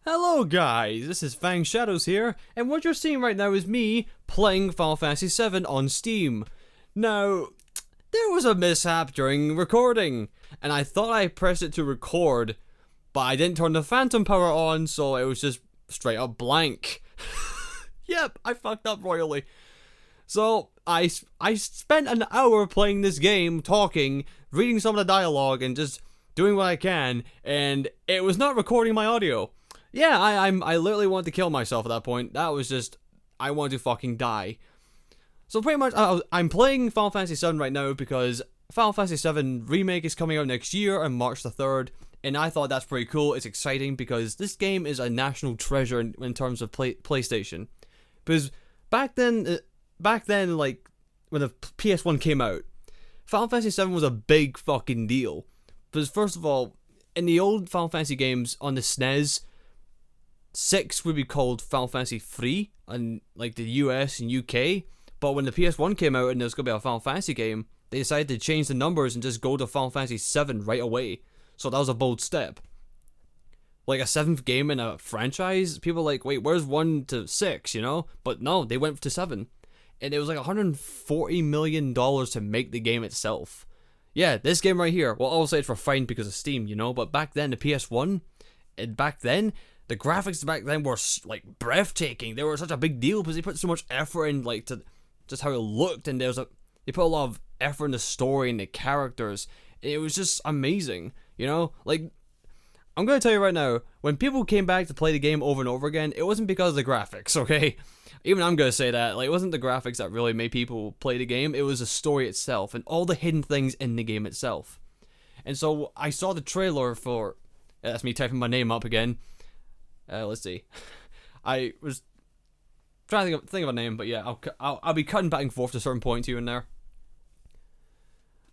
Hello guys, this is FangedShadows here, and what you're seeing right now is me playing Final Fantasy VII on Steam. Now, there was a mishap during recording, and I thought I pressed it to record, but I didn't turn the phantom power on, so it was just straight up blank. Yep, I fucked up royally. So, I spent an hour playing this game, talking, reading some of the dialogue, and just doing what I can, and it was not recording my audio. Yeah, I literally wanted to kill myself at that point. That was just, I wanted to fucking die. So pretty much, I'm playing Final Fantasy VII right now because Final Fantasy VII Remake is coming out next year on March the 3rd, and I thought that's pretty cool. It's exciting because this game is a national treasure in terms of PlayStation. Because back then, like, when the PS1 came out, Final Fantasy VII was a big fucking deal. Because first of all, in the old Final Fantasy games on the SNES, 6 would be called Final Fantasy 3 in like the US and UK, but when the PS1 came out and there was going to be a Final Fantasy game, they decided to change the numbers and just go to Final Fantasy 7 right away. So that was a bold step. Like a 7th game in a franchise, people are like, wait, where's 1 to 6, you know? But no, they went to 7. And it was like $140 million to make the game itself. Yeah, this game right here, well, obviously it's refined because of Steam, you know, but back then, the PS1, and back then, the graphics back then were like breathtaking. They were such a big deal because they put so much effort in, like, to just how it looked, and they put a lot of effort in the story and the characters. It was just amazing, you know. Like, I'm gonna tell you right now, when people came back to play the game over and over again, it wasn't because of the graphics, okay? Even I'm gonna say that. Like, it wasn't the graphics that really made people play the game. It was the story itself and all the hidden things in the game itself. And so I saw the trailer for. That's me typing my name up again. Let's see. I was trying to think of a name, but yeah, I'll be cutting back and forth to certain points here and there.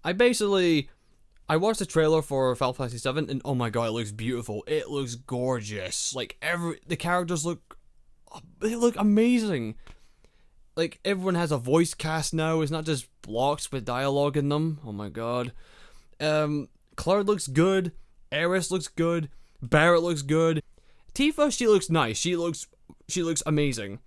I watched the trailer for Final Fantasy VII, and oh my god, it looks beautiful. It looks gorgeous. Like the characters they look amazing. Like everyone has a voice cast now. It's not just blocks with dialogue in them. Oh my god. Cloud looks good. Aerith looks good. Barrett looks good. Tifa, she looks nice. She looks amazing.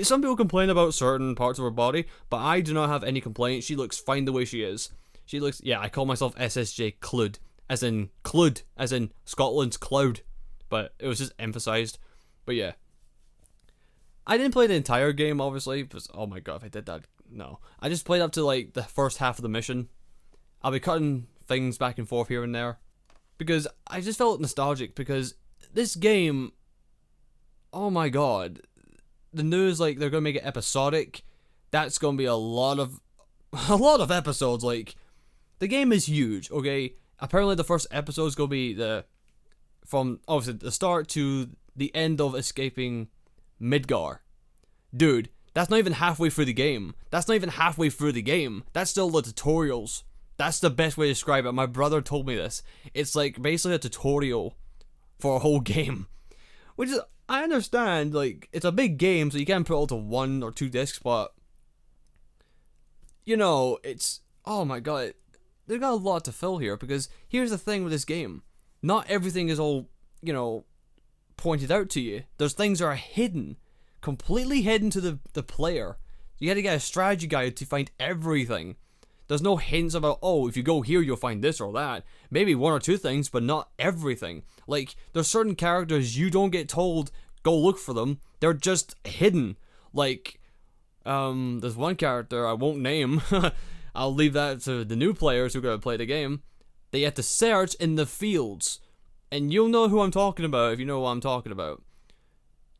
Some people complain about certain parts of her body, but I do not have any complaints. She looks fine the way she is. She looks, yeah, I call myself SSJ Clud, as in Scotland's Cloud, but it was just emphasized. But yeah. I didn't play the entire game, obviously, because, oh my god, if I did that, no. I just played up to, like, the first half of the mission. I'll be cutting things back and forth here and there, because I just felt nostalgic, because this game, oh my god, the news, like, they're gonna make it episodic. That's gonna be a lot of episodes. Like, the game is huge, okay? Apparently the first episode is gonna be from obviously the start to the end of escaping Midgar. Dude, that's not even halfway through the game. That's still the tutorials. That's the best way to describe it. My brother told me this. It's like basically a tutorial for a whole game. Which is, I understand, like, it's a big game, so you can't put it all to 1 or 2 discs, but, you know, it's, oh my god, they've got a lot to fill here, because here's the thing with this game. Not everything is all, you know, pointed out to you. There's things that are hidden, completely hidden to the player. You gotta get a strategy guide to find everything. There's no hints about, oh, if you go here, you'll find this or that. Maybe 1 or 2 things, but not everything. Like, there's certain characters you don't get told, go look for them. They're just hidden. Like, there's one character I won't name. I'll leave that to the new players who are going to play the game. They have to search in the fields. And you'll know who I'm talking about if you know what I'm talking about.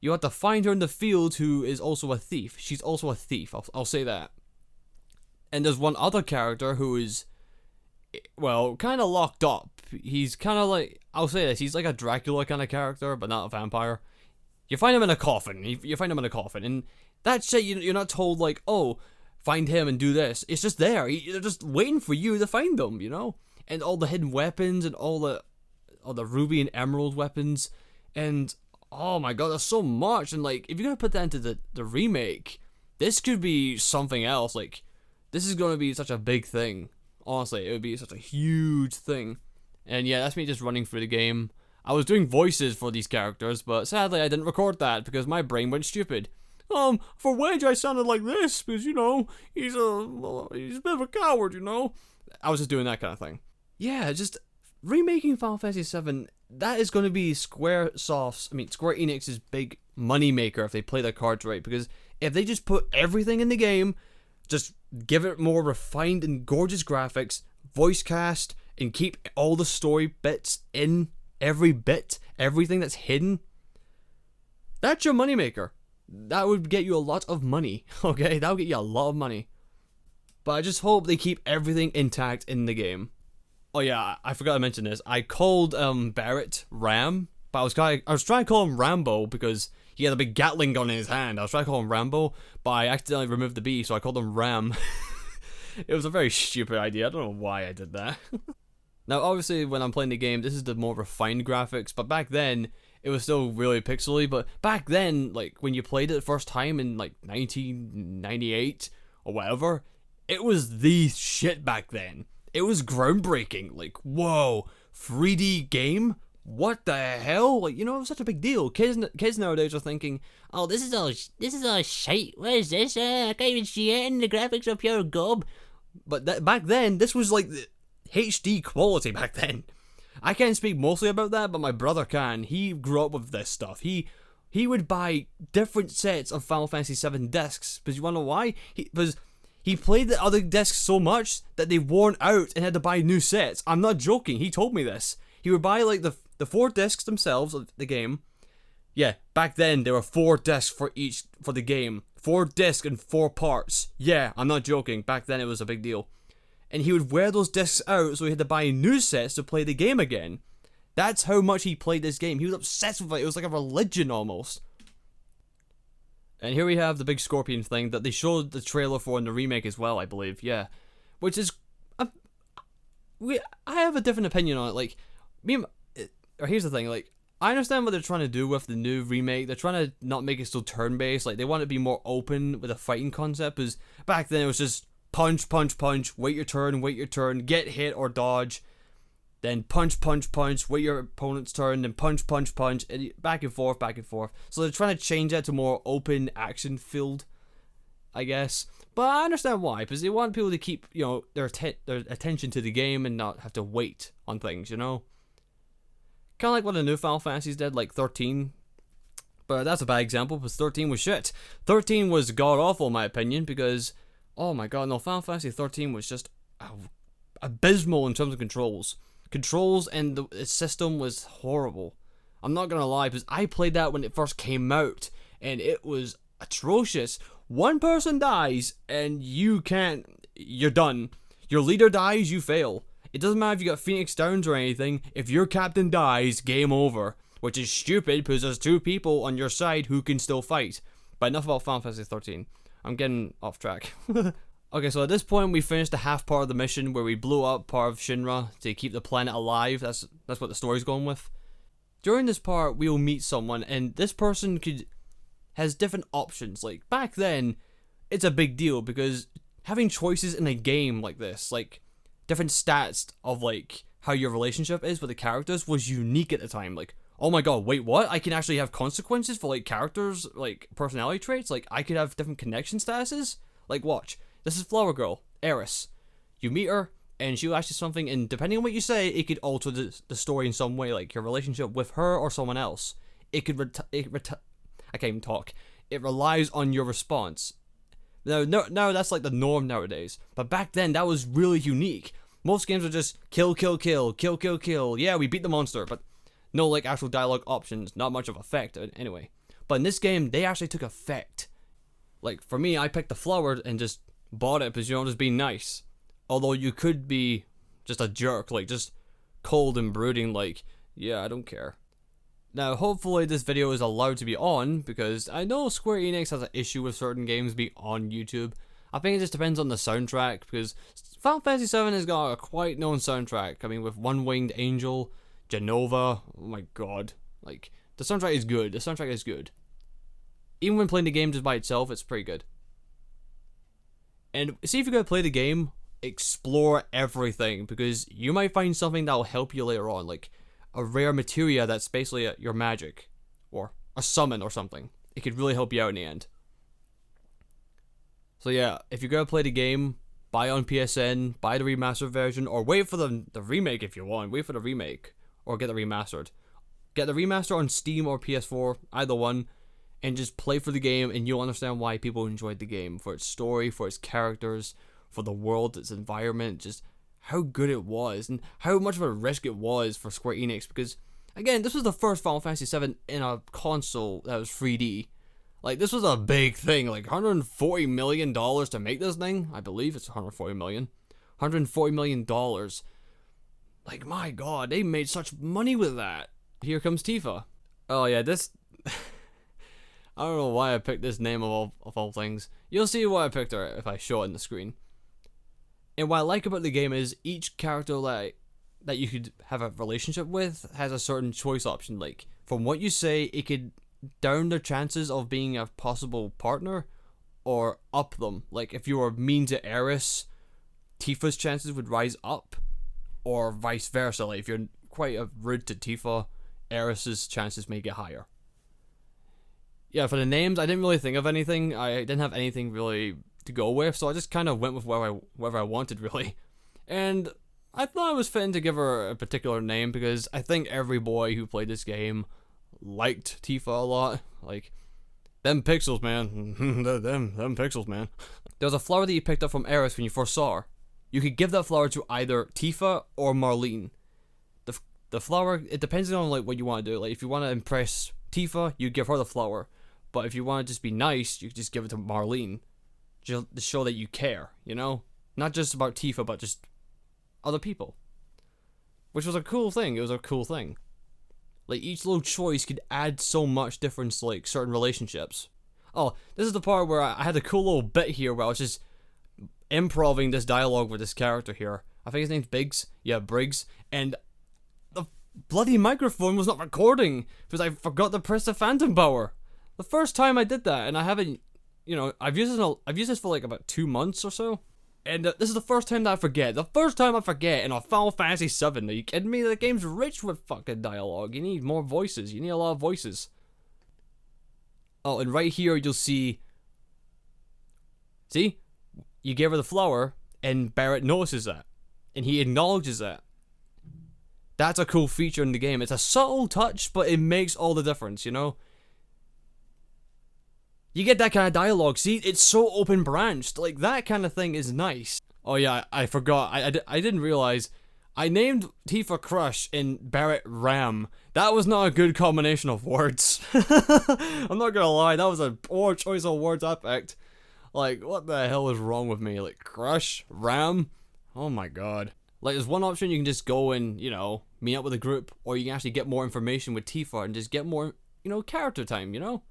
You have to find her in the fields who is also a thief. She's also a thief, I'll say that. And there's one other character who is, well, kind of locked up. He's kind of like, I'll say this, he's like a Dracula kind of character, but not a vampire. You find him in a coffin. And that shit, you're not told, like, oh, find him and do this. It's just there. They're just waiting for you to find them, you know? And all the hidden weapons and all the ruby and emerald weapons. And, oh my god, there's so much. And, like, if you're going to put that into the remake, this could be something else. Like, this is going to be such a big thing. Honestly, it would be such a huge thing. And yeah, that's me just running through the game. I was doing voices for these characters, but sadly I didn't record that because my brain went stupid. For Wedge I sounded like this because, you know, he's a bit of a coward, you know? I was just doing that kind of thing. Yeah, just remaking Final Fantasy VII, that is going to be Square Enix's big money maker if they play their cards right, because if they just put everything in the game, just give it more refined and gorgeous graphics, voice cast, and keep all the story bits in, every bit, everything that's hidden, that's your moneymaker. That would get you a lot of money, okay? That would get you a lot of money. But I just hope they keep everything intact in the game. Oh yeah, I forgot to mention this. I called Barrett Ram, but I was trying to call him Rambo because he had a big Gatling gun in his hand. I was trying to call him Rambo, but I accidentally removed the B, so I called him Ram. It was a very stupid idea. I don't know why I did that. Now, obviously, when I'm playing the game, this is the more refined graphics, but back then, it was still really pixely. But back then, like, when you played it the first time in, like, 1998 or whatever, it was the shit back then. It was groundbreaking. Like, whoa, 3D game? What the hell? Like, you know, it was such a big deal. Kids nowadays are thinking, oh, this is all shite. What is this? I can't even see it, and the graphics are pure gob. But back then, this was like the HD quality back then. I can't speak mostly about that, but my brother can. He grew up with this stuff. He would buy different sets of Final Fantasy VII discs. Because you want to know why? Because he played the other discs so much that they worn out and had to buy new sets. I'm not joking. He told me this. He would buy like the 4 discs themselves of the game. Yeah, back then there were 4 discs for the game. 4 discs and 4 parts. Yeah, I'm not joking. Back then it was a big deal. And he would wear those discs out, so he had to buy new sets to play the game again. That's how much he played this game. He was obsessed with it. It was like a religion almost. And here we have the big scorpion thing that they showed the trailer for in the remake as well, I believe. Yeah, which is I have a different opinion on it. Like, here's the thing. Like, I understand what they're trying to do with the new remake. They're trying to not make it so turn-based. Like, they want it to be more open with a fighting concept. Because back then it was just punch, punch, punch, wait your turn, get hit or dodge, then punch, punch, punch, wait your opponent's turn, then punch, punch, punch, and back and forth, back and forth. So they're trying to change that to more open action-filled, I guess. But I understand why, because they want people to keep, you know, their attention to the game and not have to wait on things, you know? Kind of like what the new Final Fantasies did, like 13. But that's a bad example, because 13 was shit. 13 was god-awful, in my opinion, because, oh my god, no, Final Fantasy 13 was just abysmal in terms of controls. Controls and the system was horrible. I'm not gonna lie, because I played that when it first came out, and it was atrocious. One person dies, and you're done. Your leader dies, you fail. It doesn't matter if you got Phoenix Downs or anything, if your captain dies, game over. Which is stupid, because there's 2 people on your side who can still fight. But enough about Final Fantasy 13. I'm getting off track. Okay, so at this point we finished the half part of the mission where we blew up part of Shinra to keep the planet alive. That's what the story's going with. During this part, we'll meet someone, and this person has different options. Like, back then, it's a big deal, because having choices in a game like this, like, different stats of, like, how your relationship is with the characters was unique at the time. Like, oh my god, wait, what? I can actually have consequences for, like, characters, like, personality traits? Like, I could have different connection statuses? Like, watch. This is Flower Girl, Eris. You meet her, and she'll ask you something, and depending on what you say, it could alter the story in some way, like your relationship with her or someone else. I can't even talk. It relies on your response. No, that's like the norm nowadays. But back then, that was really unique. Most games were just kill, kill, kill, kill, kill, kill. Yeah, we beat the monster, but no, like, actual dialogue options. Not much of effect, anyway. But in this game, they actually took effect. Like, for me, I picked the flower and just bought it because, you know, just being nice. Although you could be just a jerk, like, just cold and brooding, like, yeah, I don't care. Now, hopefully this video is allowed to be on, because I know Square Enix has an issue with certain games being on YouTube. I think it just depends on the soundtrack, because Final Fantasy VII has got a quite known soundtrack. I mean, with One Winged Angel, Genova, oh my god. Like, the soundtrack is good. The soundtrack is good. Even when playing the game just by itself, it's pretty good. And see, if you're going to play the game, explore everything, because you might find something that will help you later on. Like, a rare materia that's basically your magic, or a summon or something. It could really help you out in the end. So yeah, if you're gonna play the game, buy on PSN, buy the remastered version, or wait for the remake if you want. Wait for the remake, or get the remastered. Get the remaster on Steam or PS4, either one, and just play for the game, and you'll understand why people enjoyed the game. For its story, for its characters, for the world, its environment, just how good it was, and how much of a risk it was for Square Enix, because, again, this was the first Final Fantasy VII in a console that was 3D. Like, this was a big thing, like $140 million to make this thing. I believe it's $140 million. $140 million. Like, my god, they made such money with that. Here comes Tifa. Oh yeah, this... I don't know why I picked this name of all things. You'll see why I picked her if I show it in the screen. And what I like about the game is each character that you could have a relationship with has a certain choice option. Like, from what you say, it could down their chances of being a possible partner, or up them. Like, if you were mean to Eris, Tifa's chances would rise up, or vice versa. Like, if you're quite rude to Tifa, Eris's chances may get higher. Yeah, for the names, I didn't really think of anything. I didn't have anything really to go with, so I just kind of went with wherever I wanted, really. And I thought it was fitting to give her a particular name, because I think every boy who played this game liked Tifa a lot. Like, them pixels, man. them pixels, man. There was a flower that you picked up from Eris when you first saw her. You could give that flower to either Tifa or Marlene. The flower, it depends on like what you want to do. Like, if you want to impress Tifa, you give her the flower. But if you want to just be nice, you can just give it to Marlene. Just to show that you care, you know? Not just about Tifa, but just other people. Which was a cool thing. It was a cool thing. Like, each little choice could add so much difference to, like, certain relationships. Oh, this is the part where I had a cool little bit here where I was just improving this dialogue with this character here. I think his name's Biggs. Yeah, Briggs. And the bloody microphone was not recording because I forgot to press the phantom power. The first time I did that, and I haven't, you know, I've used this for like about 2 months or so. And this is the first time that I forget. The first time I forget in a Final Fantasy VII. Are you kidding me? The game's rich with fucking dialogue. You need more voices. You need a lot of voices. Oh, and right here you'll see... See? You gave her the flower, and Barrett notices that. And he acknowledges that. That's a cool feature in the game. It's a subtle touch, but it makes all the difference, you know? You get that kind of dialogue. See, it's so open branched. Like, that kind of thing is nice. Oh yeah, I forgot. I didn't realize. I named Tifa Crush and Barrett Ram. That was not a good combination of words. I'm not gonna lie, that was a poor choice of words I picked. Like, what the hell is wrong with me? Like, Crush? Ram? Oh my god. Like, there's one option, you can just go and, you know, meet up with a group, or you can actually get more information with Tifa and just get more, you know, character time, you know?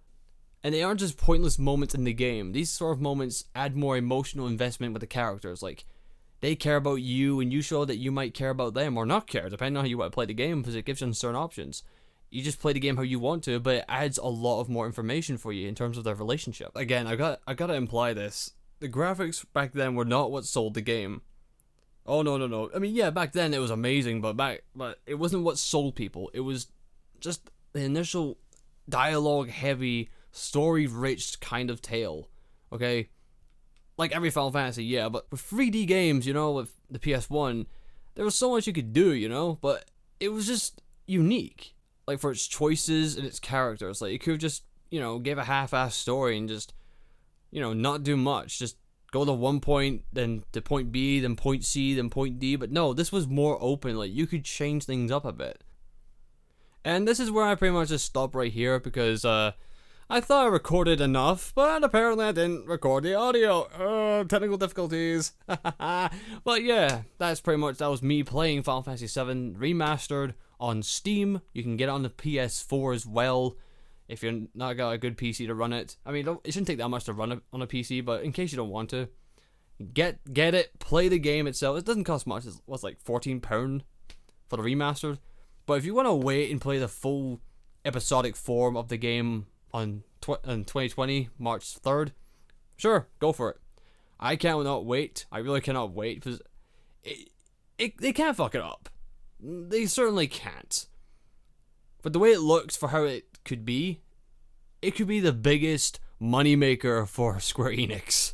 And they aren't just pointless moments in the game. These sort of moments add more emotional investment with the characters. Like, they care about you, and you show that you might care about them or not care, depending on how you want to play the game, because it gives you certain options. You just play the game how you want to, but it adds a lot of more information for you in terms of their relationship. Again, I gotta imply this. The graphics back then were not what sold the game. Oh no. I mean, yeah, back then it was amazing, but it wasn't what sold people. It was just the initial dialogue-heavy, story-rich kind of tale. Okay? Like every Final Fantasy, yeah, but with 3D games, you know, with the PS1, there was so much you could do, you know, but it was just unique. Like, for its choices and its characters. Like, it could have just, you know, give a half-assed story and just, you know, not do much. Just go to one point, then to point B, then point C, then point D. But no, this was more open. Like, you could change things up a bit. And this is where I pretty much just stop right here, because, I thought I recorded enough, but apparently I didn't record the audio. Technical difficulties. But yeah, that was me playing Final Fantasy VII Remastered on Steam. You can get it on the PS4 as well, if you're not got a good PC to run it. I mean, it shouldn't take that much to run it on a PC, but in case you don't want to, get it, play the game itself. It doesn't cost much. It's what's like £14 for the Remastered. But if you want to wait and play the full episodic form of the game on 2020, March 3rd, sure, go for it. I cannot wait. I really cannot wait, because they can't fuck it up. They certainly can't. But the way it looks for how it could be the biggest moneymaker for Square Enix.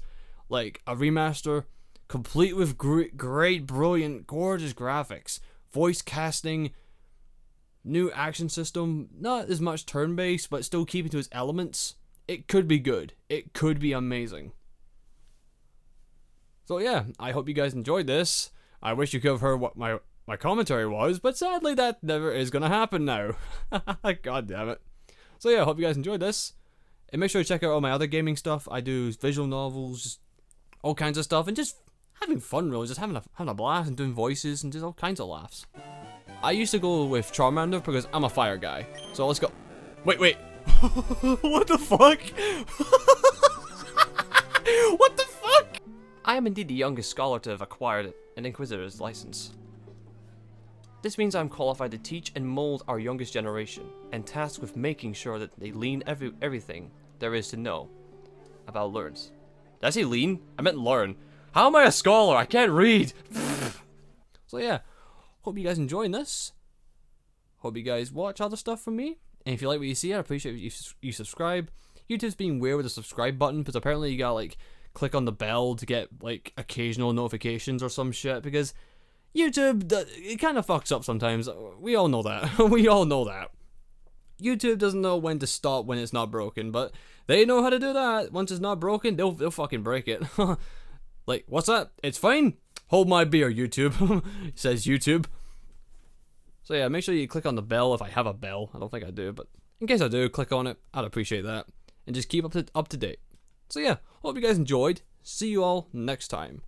Like, a remaster complete with great, brilliant, gorgeous graphics, voice casting, new action system, not as much turn-based, but still keeping to its elements. It could be good. It could be amazing. So yeah, I hope you guys enjoyed this. I wish you could have heard what my commentary was, but sadly that never is going to happen now. God damn it. So yeah, I hope you guys enjoyed this. And make sure to check out all my other gaming stuff. I do visual novels, just all kinds of stuff, and just having fun really, just having a blast and doing voices and just all kinds of laughs. I used to go with Charmander because I'm a fire guy. So let's go. Wait. What the fuck? What the fuck? I am indeed the youngest scholar to have acquired an Inquisitor's license. This means I'm qualified to teach and mold our youngest generation, and tasked with making sure that they learn everything there is to know about learns. Did I say lean? I meant learn. How am I a scholar? I can't read. So yeah, hope you guys enjoying this. Hope you guys watch other stuff from me. And if you like what you see, I'd appreciate if you subscribe. YouTube's being weird with the subscribe button, because apparently you gotta like click on the bell to get like occasional notifications or some shit, because YouTube, it kind of fucks up sometimes. We all know that. We all know that. YouTube doesn't know when to stop when it's not broken, but they know how to do that. Once it's not broken, they'll fucking break it. Like, what's that? It's fine? Hold my beer, YouTube. Says YouTube. So yeah, make sure you click on the bell if I have a bell. I don't think I do, but in case I do, click on it. I'd appreciate that. And just keep up to date. So yeah, hope you guys enjoyed. See you all next time.